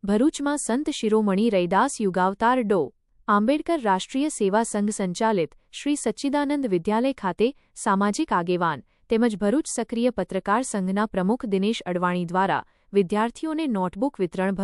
ભરૂચમાં સંત શિરોમણી રૈદાસ યુગાવતાર ડો. આંબેડકર રાષ્ટ્રીય સેવા સંઘ સંચાલિત શ્રી સચ્ચિદાનંદ વિદ્યાલય ખાતે સામાજિક આગેવાન તેમજ ભરૂચ સક્રિય પત્રકાર સંઘના પ્રમુખ દિનેશ અડવાણી દ્વારા વિદ્યાર્થીઓને નોટબુક વિતરણ.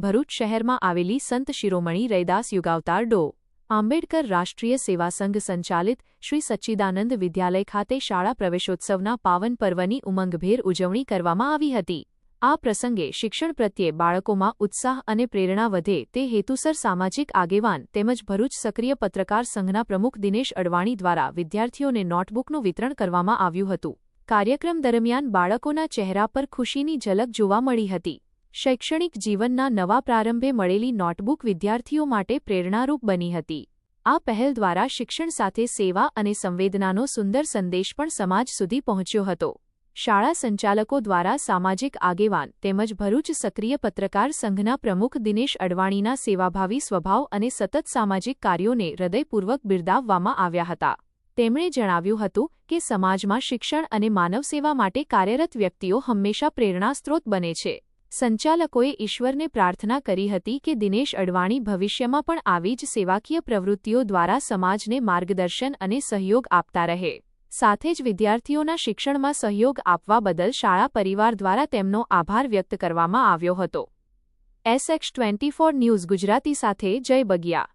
ભરૂચ શહેરમાં આવેલી સંત શિરોમણી રૈદાસ યુગાવતાર ડો. આંબેડકર રાષ્ટ્રીય સેવા સંઘ સંચાલિત શ્રી સચ્ચિદાનંદ વિદ્યાલય ખાતે શાળા પ્રવેશોત્સવના પાવન પર્વની ઉમંગભેર ઉજવણી કરવામાં આવી હતી. આ પ્રસંગે શિક્ષણ પ્રત્યે બાળકોમાં ઉત્સાહ અને પ્રેરણા વધે તે હેતુસર સામાજિક આગેવાન તેમજ ભરૂચ સક્રિય પત્રકાર સંઘના પ્રમુખ દિનેશ અડવાણી દ્વારા વિદ્યાર્થીઓને નોટબુકનું વિતરણ કરવામાં આવ્યું હતું. કાર્યક્રમ દરમિયાન બાળકોના ચહેરા પર ખુશીની ઝલક જોવા મળી હતી. શૈક્ષણિક જીવનના નવા પ્રારંભે મળેલી નોટબુક વિદ્યાર્થીઓ માટે પ્રેરણારૂપ બની હતી. આ પહેલ દ્વારા શિક્ષણ સાથે સેવા અને સંવેદનાનો સુંદર સંદેશ પણ સમાજ સુધી પહોંચ્યો હતો. શાળા સંચાલકો દ્વારા સામાજિક આગેવાન તેમજ ભરૂચ સક્રિય પત્રકાર સંઘના પ્રમુખ દિનેશ અડવાણીના સેવાભાવી સ્વભાવ અને સતત સામાજિક કાર્યોને હૃદયપૂર્વક બિરદાવવામાં આવ્યા હતા. તેમણે જણાવ્યું હતું કે સમાજમાં શિક્ષણ અને માનવસેવા માટે કાર્યરત વ્યક્તિઓ હંમેશા પ્રેરણાસ્ત્રોત બને છે. સંચાલકોએ ઈશ્વરને પ્રાર્થના કરી હતી કે દિનેશ અડવાણી ભવિષ્યમાં પણ આવી જ સેવાકીય પ્રવૃત્તિઓ દ્વારા સમાજને માર્ગદર્શન અને સહયોગ આપતા રહે. સાથે જ વિદ્યાર્થીઓના શિક્ષણમાં સહયોગ આપવા બદલ શાળા પરિવાર દ્વારા તેમનો આભાર વ્યક્ત કરવામાં આવ્યો હતો. SX24 ન્યૂઝ ગુજરાતી સાથે જય બગિયા.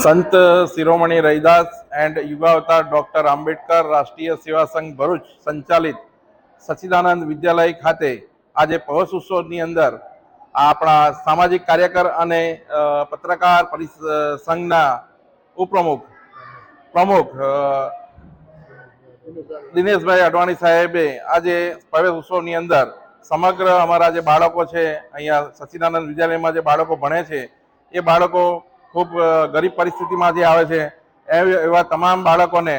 સંત શિરોમણી રૈદાસ એન્ડ યુગાવતાર ડોક્ટર આંબેડકર રાષ્ટ્રીય સેવા સંઘ ભરૂચ સંચાલિત સચ્ચિદાનંદ વિદ્યાલય ખાતે આજે પ્રવેશ ઉત્સવની અંદર આપણા સામાજિક કાર્યકર અને પત્રકાર સંઘના પ્રમુખ દિનેશભાઈ અડવાણી સાહેબે આજે પ્રવેશ ઉત્સવની અંદર સમગ્ર અમારા જે બાળકો છે, અહીંયા સચ્ચિદાનંદ વિદ્યાલયમાં જે બાળકો ભણે છે એ બાળકો ખૂબ ગરીબ પરિસ્થિતિમાં જે આવે છે એવા તમામ બાળકોને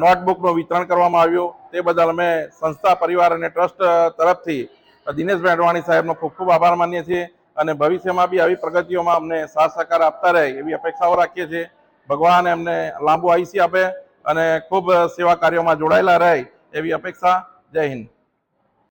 નોટબુકનું વિતરણ કરવામાં આવ્યું. તે બદલ અમે સંસ્થા, પરિવાર અને ટ્રસ્ટ તરફથી દિનેશભાઈ અડવાણી સાહેબનો ખૂબ ખૂબ આભાર માનીએ છીએ અને ભવિષ્યમાં બી આવી પ્રગતિઓમાં અમને સાથ સહકાર આપતા રહે એવી અપેક્ષાઓ રાખીએ છીએ. ભગવાન એમને લાંબુ આયુષ્ય આપે અને ખૂબ સેવા કાર્યોમાં જોડાયેલા રહે એવી અપેક્ષા. જય હિન્દ.